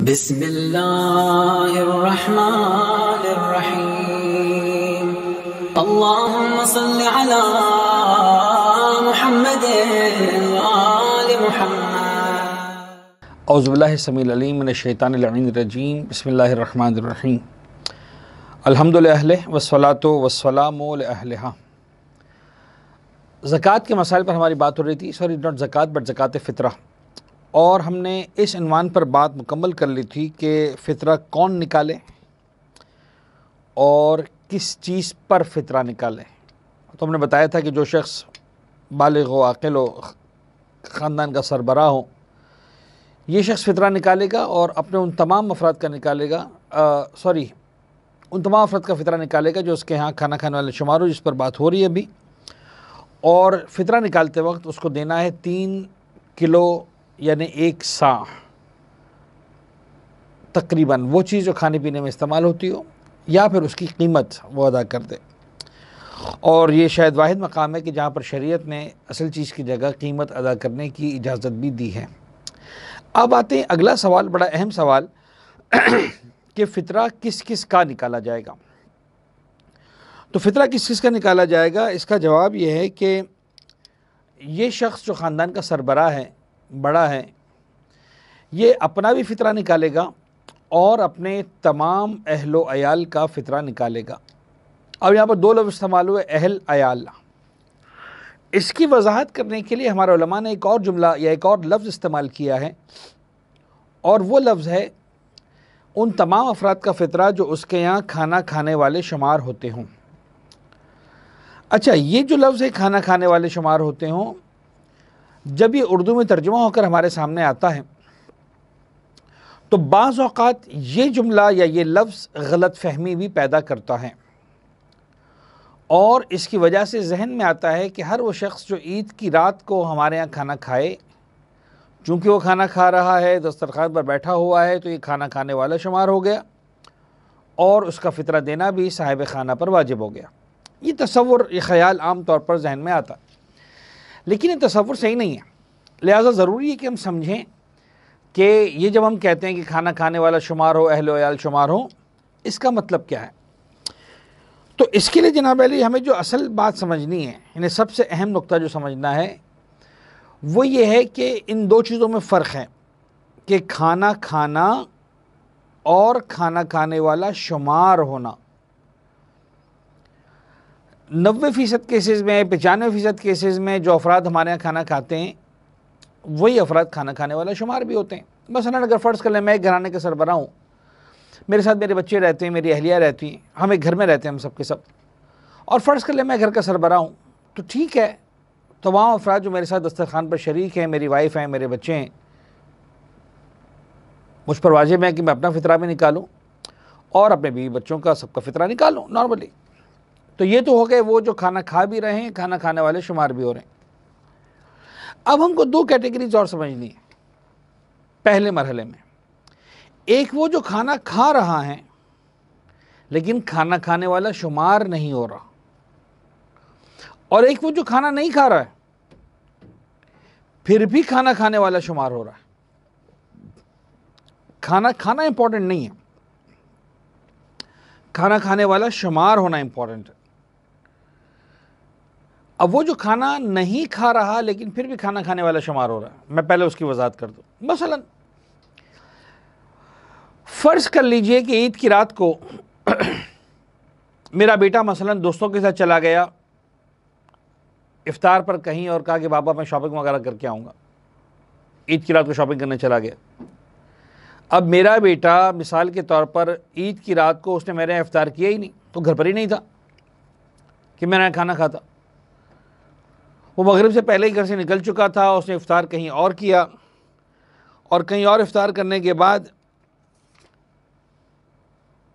बिस्मिल्लाहिर्रहमानिर्रहीम। अल्लाहुम्मा सल्लि अला मुहम्मदिन व आलि मुहम्मद। औज़ु बिल्लाहि समीउल अलीम मिनश शैतानिर रजीम। बिस्मिल्लाहिर्रहमानिर्रहीम। अल्हम्दुलिल्लाह वस्सलातु वस्सलामु अला अहलिहा। ज़कात के मसाइल पर हमारी बात हो रही थी। सॉरी, नॉट ज़कात बट ज़कात फ़ितरा। और हमने इस इन्वान पर बात मुकम्मल कर ली थी कि फ़ितरा कौन निकाले और किस चीज़ पर फ़ितरा निकाले। तो हमने बताया था कि जो शख्स बालिग़ हो, आक़िल हो, ख़ानदान का सरबराह हो, ये शख्स फ़ितरा निकालेगा और अपने उन तमाम अफराद का निकालेगा, उन तमाम अफराद का फ़ितरा निकालेगा जो उसके यहाँ खाना खाने वाले शुमार हो, जिस पर बात हो रही है अभी। और फ़ितरा निकालते वक्त उसको देना है 3 किलो यानी 1 सा तकरीबन वो चीज़ जो खाने पीने में इस्तेमाल होती हो, या फिर उसकी कीमत वो अदा कर दे। और ये शायद वाहिद मकाम है कि जहाँ पर शरीयत ने असल चीज़ की जगह कीमत अदा करने की इजाज़त भी दी है। अब आते हैं अगला सवाल, बड़ा अहम सवाल कि फ़ितरा किस किस का निकाला जाएगा। तो फ़ितरा किस किस का निकाला जाएगा, इसका जवाब यह है कि ये शख्स जो ख़ानदान का सरबराह है, बड़ा है, ये अपना भी फ़ितरा निकालेगा और अपने तमाम अहलो अयाल का फ़ितरा निकालेगा। अब यहाँ पर 2 लफ्ज़ इस्तेमाल हुए, अहल अयाल। इसकी वजाहत करने के लिए हमारे उलमा ने एक और जुमला या एक और लफ्ज़ इस्तेमाल किया है, और वो लफ्ज़ है उन तमाम अफराद का फ़ितरा जो उसके यहाँ खाना खाने वाले शुमार होते हों। अच्छा, ये जो लफ्ज़ है खाना खाने वाले शुमार होते हों, जब ये उर्दू में तर्जुमा होकर हमारे सामने आता है तो बाज़ औक़ात ये जुमला या ये लफ्ज़ गलत फ़हमी भी पैदा करता है, और इसकी वजह से जहन में आता है कि हर वो शख्स जो ईद की रात को हमारे यहाँ खाना खाए, चूँकि वो खाना खा रहा है, दस्तरखान पर बैठा हुआ है, तो ये खाना खाने वाला शुमार हो गया और उसका फ़ितरा देना भी साहिब खाना पर वाजिब हो गया। ये तसव्वुर, ये ख़याल आम तौर पर जहन में आता, लेकिन ये तसव्वुर सही नहीं है। लिहाजा ज़रूरी है कि हम समझें कि ये जब हम कहते हैं कि खाना खाने वाला शुमार हो, अहलो अयाल शुमार हो, इसका मतलब क्या है। तो इसके लिए जनाब अली हमें जो असल बात समझनी है, इन्हें सबसे अहम नुक्ता जो समझना है वो ये है कि इन 2 चीज़ों में फ़र्क है कि खाना खाना और खाना खाने वाला शुमार होना। 90% केसेस में, 95% केसेस में जो अफराद हमारे यहाँ खाना खाते हैं वही अफराद खाना खाने वाला शुमार भी होते हैं। मसलन अगर फ़र्ज़ कर लें मैं एक घराने के सरबराह हूँ, मेरे साथ मेरे बच्चे रहते हैं, मेरी अहलिया रहती हैं, हम एक घर में रहते हैं, हम सब के सब, और फ़र्ज़ कर लें मैं घर का सरबराह हूँ, तो ठीक है, तमाम अफराद जो मेरे साथ दस्तरखान पर शरीक हैं, मेरी वाइफ हैं, मेरे बच्चे हैं, मुझ पर वाजिब है कि मैं अपना फ़ितरा भी निकालूँ और अपने बीवी बच्चों का सबका फ़ितरा निकालूँ नॉर्मली। तो ये तो हो गए वो जो खाना खा भी रहे हैं, खाना खाने वाले शुमार भी हो रहे हैं। अब हमको 2 कैटेगरीज और समझनी है पहले मरहले में। एक वो जो खाना खा रहा है लेकिन खाना खाने वाला शुमार नहीं हो रहा, और एक वो जो खाना नहीं खा रहा है फिर भी खाना खाने वाला शुमार हो रहा है। खाना खाना इंपॉर्टेंट नहीं है, खाना खाने वाला शुमार होना इंपॉर्टेंट है। अब वो जो खाना नहीं खा रहा लेकिन फिर भी खाना खाने वाला शुमार हो रहा है, मैं पहले उसकी वजाहत कर दूं। मसलन फ़र्ज़ कर लीजिए कि ईद की रात को मेरा बेटा मसलन दोस्तों के साथ चला गया इफ्तार पर कहीं, और कहा कि बाबा मैं शॉपिंग वगैरह करके आऊँगा। ईद की रात को शॉपिंग करने चला गया। अब मेरा बेटा मिसाल के तौर पर ईद की रात को उसने मेरे यहाँ इफ्तार किया ही नहीं, तो घर पर ही नहीं था कि मेरा यहाँ खाना खाता। वो मगरिब से पहले ही घर से निकल चुका था, उसने इफ्तार कहीं और किया, और कहीं और इफ्तार करने के बाद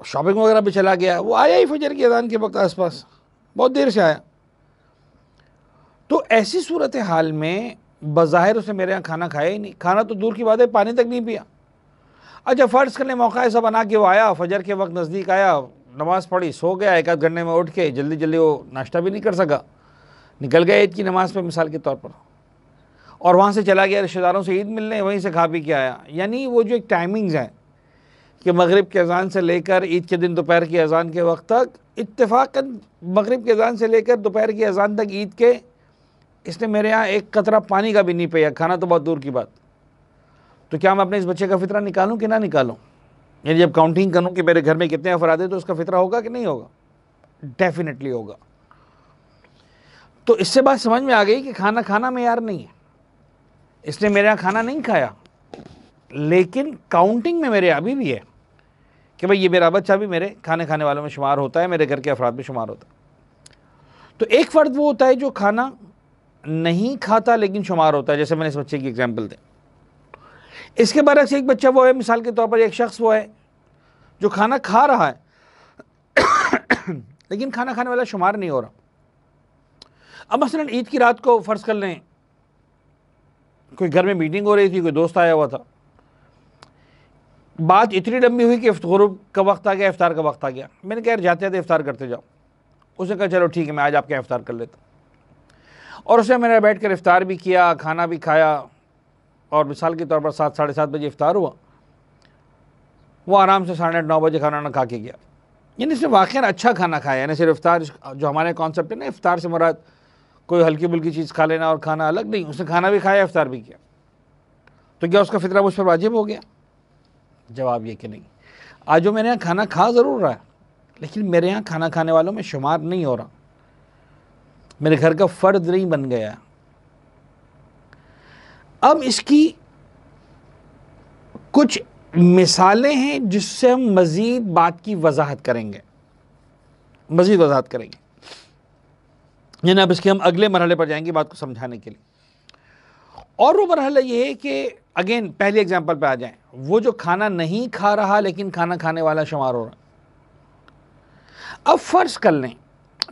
शॉपिंग वगैरह पे चला गया। वो आया ही फजर की अज़ान के वक्त आसपास, बहुत देर से आया। तो ऐसी सूरत हाल में बज़ाहिर उसने मेरे यहाँ खाना खाया ही नहीं, खाना तो दूर की बात है, पानी तक नहीं पिया। अच्छा, फ़र्ज़ करने मौका ऐसा बना कि वो आया, फजर के वक्त नज़दीक आया, नमाज़ पढ़ी, सो गया, 1 आध घंटे में उठ के जल्दी जल्दी वो नाश्ता भी नहीं कर सका, निकल गया ईद की नमाज़ पे मिसाल के तौर पर, और वहाँ से चला गया रिश्तेदारों से ईद मिलने, वहीं से खा पी के आया। यानी वो जो एक टाइमिंग्स हैं कि मगरिब के अज़ान से लेकर ईद के दिन दोपहर की अज़ान के वक्त तक, इत्तेफाकन मगरिब के अज़ान से लेकर दोपहर की अज़ान तक ईद के, इसने मेरे यहाँ एक कतरा पानी का भी नहीं पिया, खाना तो बहुत दूर की बात। तो क्या मैं अपने इस बच्चे का फ़ितरा निकालूं कि ना निकालूं? यानी जब काउंटिंग करूं कि मेरे घर में कितने अफराद हैं तो उसका फ़ितरा होगा कि नहीं होगा? डेफिनेटली होगा। तो इससे बात समझ में आ गई कि खाना खाना मेयार नहीं है। इसने मेरे यहाँ खाना नहीं खाया, लेकिन काउंटिंग में मेरे अभी भी है कि भाई ये मेरा बच्चा भी मेरे खाने खाने वालों में शुमार होता है, मेरे घर के अफराद में शुमार होता है। तो एक फ़र्द वो होता है जो खाना नहीं खाता लेकिन शुमार होता है, जैसे मैंने इस बच्चे की एग्जाम्पल दी। इसके बरक्स एक बच्चा वो है, मिसाल के तौर पर एक शख्स वो है जो खाना खा रहा है लेकिन खाना खाने वाला शुमार नहीं हो रहा। अब मसलन ईद की रात को फ़र्ज़ कर लें कोई घर में मीटिंग हो रही थी, कोई दोस्त आया हुआ था, बात इतनी लंबी हुई कि गुरूब का वक्त आ गया, इफ्तार का वक्त आ गया। मैंने कहा यार जाते जाते इफ्तार करते जाओ। उसने कहा चलो ठीक है, मैं आज आपके इफ्तार कर लेता हूँ। और उसने मैंने बैठ कर इफ्तार भी किया, खाना भी खाया, और मिसाल के तौर पर 7 साढ़े 7 बजे इफ्तार हुआ। वो आराम से 8:30 बजे खाना ना खा के गया। यानी इसने वाक़ई अच्छा खाना खाया, यानी सिर्फ इफ्तार जो हमारे कॉन्सेप्ट है ना, इफ्तार से मुराद कोई हल्की बुल्की चीज़ खा लेना और खाना अलग नहीं। उसने खाना भी खाया, इफ्तार भी किया। तो क्या उसका फ़ितरा मुझ पर वाजिब हो गया? जवाब ये कि नहीं। आज जो मेरे यहाँ खाना खा ज़रूर रहा है, लेकिन मेरे यहाँ खाना खाने वालों में शुमार नहीं हो रहा, मेरे घर का फ़र्द नहीं बन गया। अब इसकी कुछ मिसालें हैं जिससे हम मज़ीद बात की वजाहत करेंगे, मज़ीद वजाहत करेंगे। यानी अब इसके हम अगले मरहले पर जाएंगे बात को समझाने के लिए। और वो मरहला ये है कि अगेन पहले एग्जाम्पल पे आ जाएं, वो जो खाना नहीं खा रहा लेकिन खाना खाने वाला शुमार हो रहा। अब फ़र्ज़ कर लें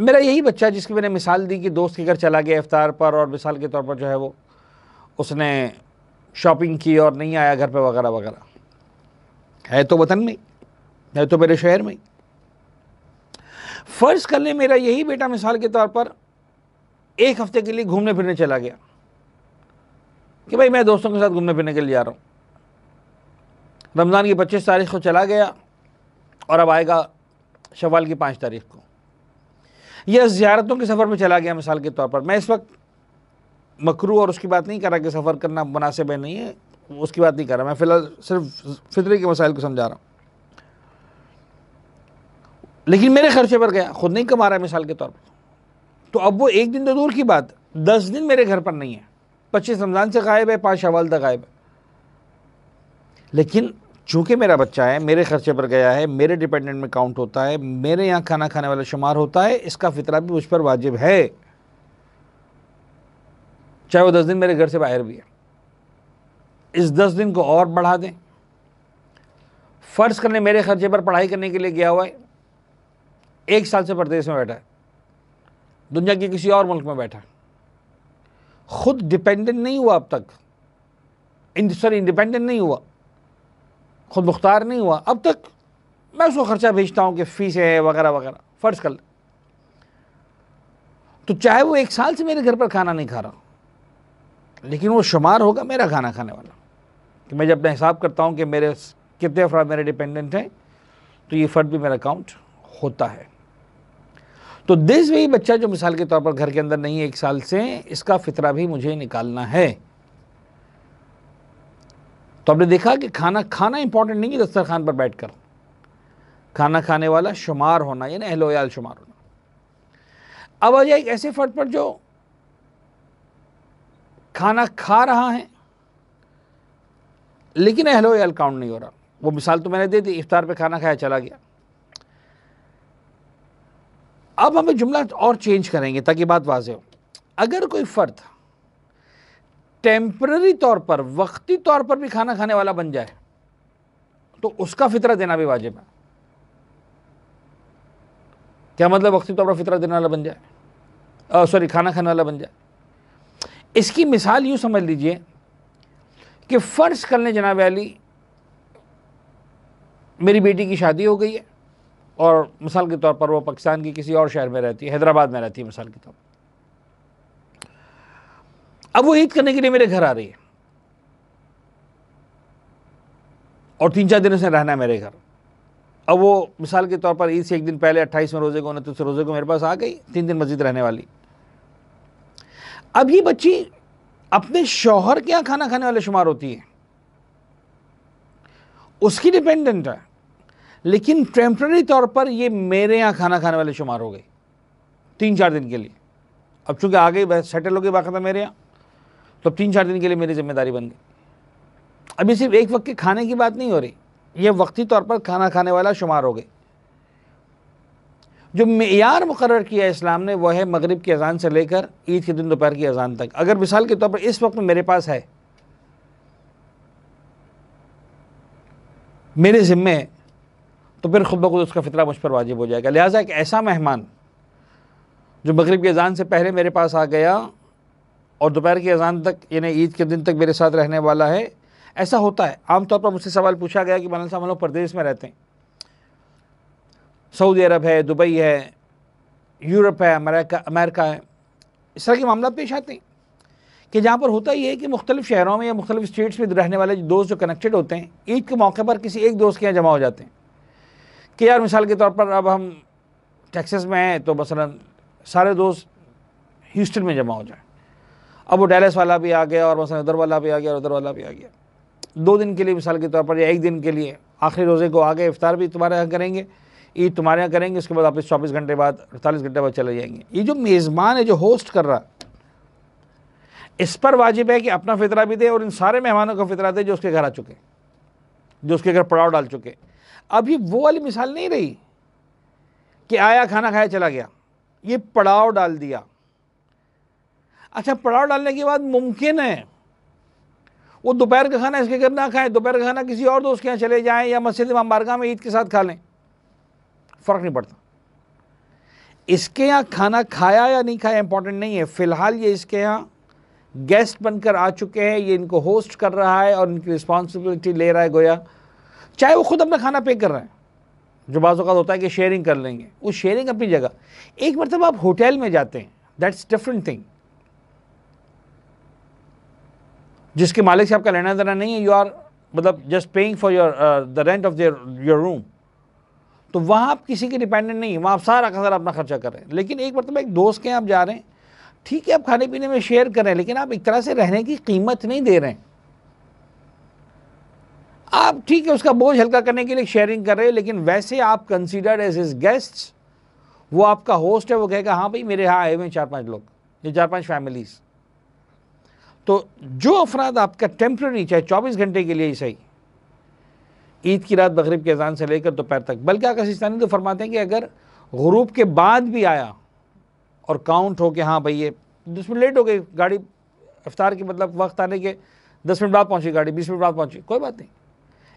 मेरा यही बच्चा जिसकी मैंने मिसाल दी कि दोस्त के घर चला गया इफ्तार पर, और मिसाल के तौर पर जो है वो उसने शॉपिंग की और नहीं आया घर पे वगैरह वगैरह, है तो वतन में, है तो मेरे शहर में। फ़र्ज़ कर लें मेरा यही बेटा मिसाल के तौर पर 1 हफ़्ते के लिए घूमने फिरने चला गया कि भाई मैं दोस्तों के साथ घूमने फिरने के लिए जा रहा हूँ। रमज़ान की 25 तारीख़ को चला गया और अब आएगा शव्वाल की 5 तारीख़ को। यह ज़ियारतों के सफ़र में चला गया मिसाल के तौर पर। मैं इस वक्त मकरू और उसकी बात नहीं कर रहा कि सफ़र करना मुनासिब है नहीं है, उसकी बात नहीं कर रहा। मैं फ़िलहाल सिर्फ फितरे के मसाइल को समझा रहा हूँ। लेकिन मेरे खर्चे पर गया, ख़ुद नहीं कमा रहा है मिसाल के तौर पर। तो अब वो एक दिन तो दूर की बात, 10 दिन मेरे घर पर नहीं है। 25 रमज़ान से गायब है, 5 शव्वाल तक गायब है। लेकिन चूँकि मेरा बच्चा है, मेरे खर्चे पर गया है, मेरे डिपेंडेंट में काउंट होता है, मेरे यहाँ खाना खाने वाला शुमार होता है, इसका फ़ितरा भी मुझ पर वाजिब है, चाहे वो 10 दिन मेरे घर से बाहर भी है। इस 10 दिन को और बढ़ा दें। फ़र्ज़ करने मेरे खर्चे पर पढ़ाई करने के लिए गया हुआ है, 1 साल से परदेश में बैठा है, दुनिया के किसी और मुल्क में बैठा है, खुद डिपेंडेंट नहीं हुआ अब तक, इंडिपेंडेंट नहीं हुआ, खुद मुख्तार नहीं हुआ अब तक। मैं उसको खर्चा भेजता हूँ कि फ़ीस है वगैरह वगैरह, फ़र्ज़ कर ले। तो चाहे वो 1 साल से मेरे घर पर खाना नहीं खा रहा, लेकिन वो शुमार होगा मेरा खाना खाने वाला। कि मैं जब अपना हिसाब करता हूँ कि मेरे कितने अफराद मेरे डिपेंडेंट हैं, तो ये फ़र्द भी मेरा काउंट होता है। तो दिस वही बच्चा जो मिसाल के तौर पर घर के अंदर नहीं है 1 साल से, इसका फ़ितरा भी मुझे निकालना है। तो आपने देखा कि खाना खाना इंपॉर्टेंट नहीं है, दस्तरखान पर बैठकर खाना खाने वाला शुमार होना, यानी अहलो याल शुमार होना। अब आ जाए एक ऐसे फ़र्द पर जो खाना खा रहा है लेकिन अहलो याल काउंट नहीं हो रहा। वो मिसाल तो मैंने दे दी, इफ्तार पे खाना खाया चला गया। अब हमें जुमला और चेंज करेंगे ताकि बात वाज़ेह हो। अगर कोई फ़र्द टेम्पररी तौर पर, वक्ती तौर पर भी खाना खाने वाला बन जाए तो उसका फ़ितरा देना भी वाजिब है। क्या मतलब वक्ती तौर पर फ़ितरा देने वाला बन जाए, सॉरी खाना खाने वाला बन जाए? इसकी मिसाल यूँ समझ लीजिए कि फ़र्ज़ कर लें जनाब अली मेरी बेटी की शादी हो गई है और मिसाल के तौर पर वो पाकिस्तान की किसी और शहर में रहती है, हैदराबाद में रहती है मिसाल के तौर पर। अब वो ईद करने के लिए मेरे घर आ रही है और 3-4 दिन उसने रहना है मेरे घर। अब वो मिसाल के तौर पर ईद से एक दिन पहले 28वें रोज़े को 29 रोज़े को मेरे पास आ गई, 3 दिन मस्जिद रहने वाली। अब ये बच्ची अपने शौहर के यहाँ खाना खाने वाले शुमार होती है, उसकी डिपेंडेंट है, लेकिन टेम्पररी तौर पर ये मेरे यहाँ खाना खाने वाले शुमार हो गई 3-4 दिन के लिए। अब चूंकि आ गई, सेटल हो गई बाकायदा मेरे यहाँ, तो 3-4 दिन के लिए मेरी जिम्मेदारी बन गई। अभी सिर्फ एक वक्त के खाने की बात नहीं हो रही, ये वक्ती तौर पर खाना खाने वाला शुमार हो गई। जो मेयार मुकर्रर किया इस्लाम ने वह है मगरिब की अजान से लेकर ईद के दिन दोपहर की अजान तक। अगर मिसाल के तौर पर इस वक्त में मेरे पास है, मेरे ज़िम्मे, तो फिर खुद ब खुद उसका फितरा मुझ पर वाजिब हो जाएगा। लिहाजा एक ऐसा मेहमान जो मगरिब की अजान से पहले मेरे पास आ गया और दोपहर की अजान तक यानी ईद के दिन तक मेरे साथ रहने वाला है, ऐसा होता है। आमतौर पर मुझसे सवाल पूछा गया कि मौलाना साहब हम लोग परदेश में रहते हैं, सऊदी अरब है, दुबई है, यूरोप है, अमेरिका है, इस तरह के मामला पेश आते हैं कि जहाँ पर होता ही है कि मुख्तलिफ़ शहरों में या मुख्तलिफ़ स्टेट्स में रहने वाले दोस्त जो कनेक्टेड होते हैं, ईद के मौके पर किसी एक दोस्त के यहाँ जमा हो जाते हैं कि यार मिसाल के तौर पर अब हम टेक्सास में हैं तो मसलन सारे दोस्त ह्यूस्टन में जमा हो जाए। अब वो डैलस वाला भी आ गया और मसलन उधर वाला भी आ गया और उधर वाला भी आ गया। 2 दिन के लिए मिसाल के तौर पर या 1 दिन के लिए आखिरी रोज़े को आ गए, इफ्तार भी तुम्हारे यहाँ करेंगे, ईद तुम्हारे यहाँ करेंगे, उसके बाद वापस 24 घंटे बाद 48 घंटे बाद चले जाएंगे। ये जो मेज़बान है, जो होस्ट कर रहा, इस पर वाजिब है कि अपना फितरा भी दे और इन सारे मेहमानों का फितरा दे जो उसके घर आ चुके, जो उसके घर पड़ाव डाल चुके। अभी वो वाली मिसाल नहीं रही कि आया खाना खाया चला गया, ये पड़ाव डाल दिया। अच्छा, पड़ाव डालने के बाद मुमकिन है वो दोपहर का खाना इसके घर ना खाएं, दोपहर का खाना किसी और दोस्त के यहाँ चले जाएं या मस्जिद इमाम बारगाह में ईद के साथ खा लें, फ़र्क नहीं पड़ता। इसके यहाँ खाना खाया या नहीं खाया इंपॉर्टेंट नहीं है। फ़िलहाल ये इसके यहाँ गेस्ट बनकर आ चुके हैं, ये इनको होस्ट कर रहा है और इनकी रिस्पॉन्सिबिलिटी ले रहा है गोया, चाहे वो खुद अपना खाना पे कर रहे हैं, जो बाज़ औक़ात होता है कि शेयरिंग कर लेंगे, वो शेयरिंग अपनी जगह। एक मरतबा आप होटल में जाते हैं, दैट्स डिफरेंट थिंग, जिसके मालिक से आपका लेना देना नहीं है, यू आर मतलब just paying for your the rent of your room, तो वहाँ आप किसी के डिपेंडेंट नहीं है, वहाँ आप सारा का सारा अपना खर्चा कर रहे हैं। लेकिन एक मरतबा एक दोस्त के यहाँ आप जा रहे हैं, ठीक है आप खाने पीने में शेयर कर रहे हैं, लेकिन आप एक तरह से रहने की कीमत नहीं दे रहे हैं। आप ठीक है उसका बोझ हल्का करने के लिए शेयरिंग कर रहे हैं, लेकिन वैसे आप कंसीडर्ड एज हिज गेस्ट्स, वो आपका होस्ट है, वो कहेगा हाँ भाई मेरे यहाँ आए हुए 4-5 लोग, ये 4-5 फैमिलीज़। तो जो अफराद आपका टेम्प्रेरी, चाहे 24 घंटे के लिए ही सही, ईद की रात मगरिब के अजान से लेकर दोपहर तक, बल्कि आका सिस्तानी तो फरमाते हैं कि अगर गुरूब के बाद भी आया और काउंट हो कि हाँ भाई ये 10 मिनट लेट हो गई गाड़ी, इफ्तार के मतलब वक्त आने के 10 मिनट बाद पहुंची गाड़ी, 20 मिनट बाद पहुंची, कोई बात नहीं,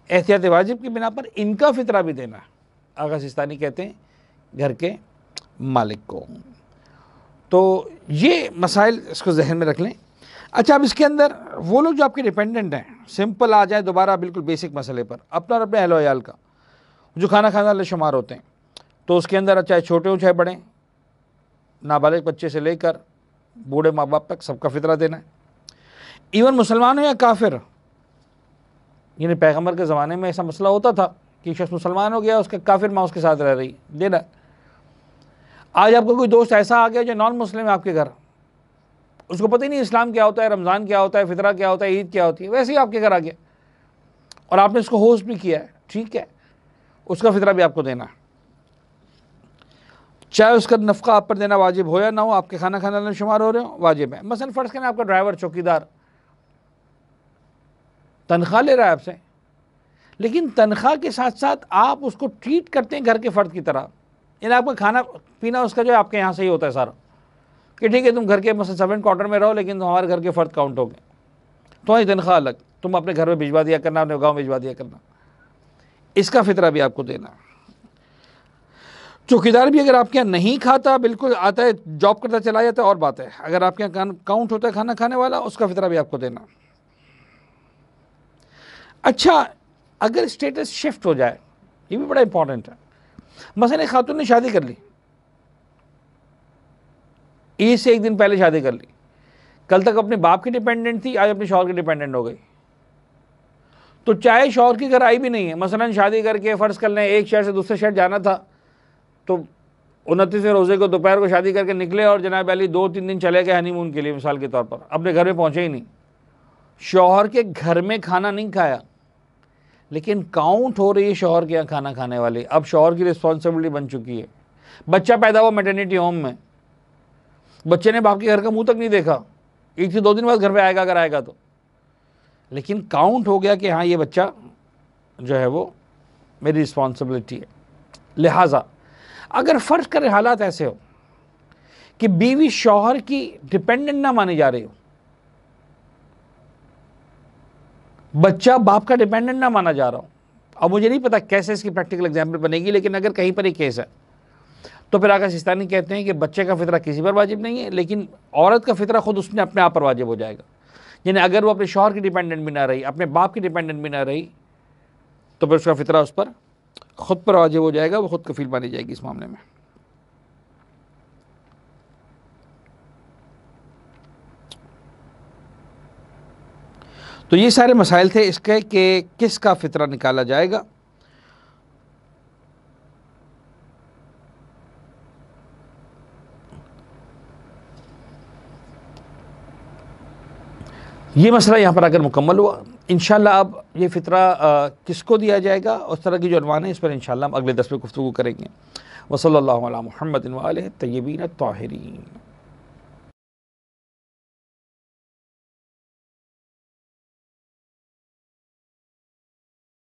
एहतियात वाजिब की बिना पर इनका फितरा भी देना है, आका सिस्तानी कहते हैं घर के मालिक को। तो ये मसाइल इसको जहन में रख लें। अच्छा, अब इसके अंदर वो लोग जो आपके डिपेंडेंट हैं, सिंपल आ जाए दोबारा बिल्कुल बेसिक मसले पर, अपना और अपने अहलो अयाल का जो खाना खाने वाले शुमार होते हैं, तो उसके अंदर चाहे छोटे हो चाहे बड़े, नाबालिग बच्चे से लेकर बूढ़े माँ बाप तक सबका फितरा देना है। इवन मुसलमान हो या काफिर, यानी पैगम्बर के ज़माने में ऐसा मसला होता था कि शख्स मुसलमान हो गया, उसका काफिर माँ उसके साथ रह रही, देना। आज आपका कोई दोस्त ऐसा आ गया जो नॉन मुस्लिम है आपके घर, उसको पता ही नहीं इस्लाम क्या होता है, रमज़ान क्या होता है, फितरा क्या होता है, ईद क्या होती है, वैसे ही आपके घर आ गया और आपने इसको होस्ट भी किया है, ठीक है, उसका फितरा भी आपको देना है। चाहे उसका नफ़का आप पर देना वाजिब हो या ना हो, आपके खाना खाने वाले शुमार हो रहे हो, वाजिब है। मसलन फ़र्ज़ करें आपका ड्राइवर, चौकीदार तनख्वाह ले रहा है आपसे, लेकिन तनख्वाह के साथ साथ आप उसको ट्रीट करते हैं घर के फ़र्द की तरह, यानी आपका खाना पीना उसका जो है आपके यहाँ से ही होता है सारा, कि ठीक है तुम घर के मतलब सर्वेंट क्वार्टर में रहो, लेकिन तुम हमारे घर के फ़र्द काउंट हो गए, तुम्हारी तनख्वाह अलग, तुम अपने घर में भिजवा दिया करना, अपने गाँव भिजवा दिया करना, इसका फितरा भी आपको देना। चौकीदार भी अगर आपके यहाँ नहीं खाता, बिल्कुल आता है जॉब करता चला जाता है और बात है, अगर आपके यहाँ काउंट होता है खाना खाने वाला, उसका फितरा भी आपको देना। अच्छा, अगर स्टेटस शिफ्ट हो जाए, ये भी बड़ा इंपॉर्टेंट है। मसलन एक खातून ने शादी कर ली, ईद से 1 दिन पहले शादी कर ली, कल तक अपने बाप की डिपेंडेंट थी, आज अपने शौहर की डिपेंडेंट हो गई, तो चाहे शौहर की घर आई भी नहीं है, मसलन शादी करके फ़र्ज़ कर लें एक शहर से दूसरे शहर जाना था, तो 29वें रोज़े को दोपहर को शादी करके निकले और जनाब अली 2-3 दिन चले गए हनीमून के लिए, मिसाल के तौर पर अपने घर में पहुँचे ही नहीं, शौहर के घर में खाना नहीं खाया, लेकिन काउंट हो रही है शौहर के यहाँ खाना खाने वाले। अब शौहर की रिस्पॉन्सिबिलिटी बन चुकी है। बच्चा पैदा हुआ मैटरनिटी होम में, बच्चे ने बाप के घर का मुंह तक नहीं देखा, 1 से 2 दिन बाद घर पे आएगा अगर आएगा तो, लेकिन काउंट हो गया कि हाँ ये बच्चा जो है वो मेरी रिस्पॉन्सिबिलिटी है। लिहाजा अगर फ़र्ज़ करें हालात ऐसे हो कि बीवी शौहर की डिपेंडेंट ना मानी जा रही हो, बच्चा बाप का डिपेंडेंट ना माना जा रहा हो, अब मुझे नहीं पता कैसे इसकी प्रैक्टिकल एग्जाम्पल बनेगी, लेकिन अगर कहीं पर ही केस है तो फिर आका सिस्तानी कहते हैं कि बच्चे का फितरा किसी पर वाजिब नहीं है, लेकिन औरत का फितरा खुद उसने अपने आप पर वाजिब हो जाएगा। यानी अगर वो अपने शौहर की डिपेंडेंट भी ना रही, अपने बाप की डिपेंडेंट भी ना रही, तो फिर उसका फितरा उस पर ख़ुद पर वाजिब हो जाएगा, वो खुद कफील मानी जाएगी इस मामले में। तो ये सारे मसाइल थे इसके कि किसका फितरा निकाला जाएगा। ये मसला यहाँ पर अगर मुकम्मल हुआ, इंशाअल्लाह अब ये फ़ितरा किसको दिया जाएगा, उस तरह की जो अनवान है इस पर इंशाअल्लाह हम अगले दर्स में गुफ्तगू करेंगे। वसल्लल्लाहु अला मुहम्मदिन व आलिहि तय्यबीन अत्ताहिरीन।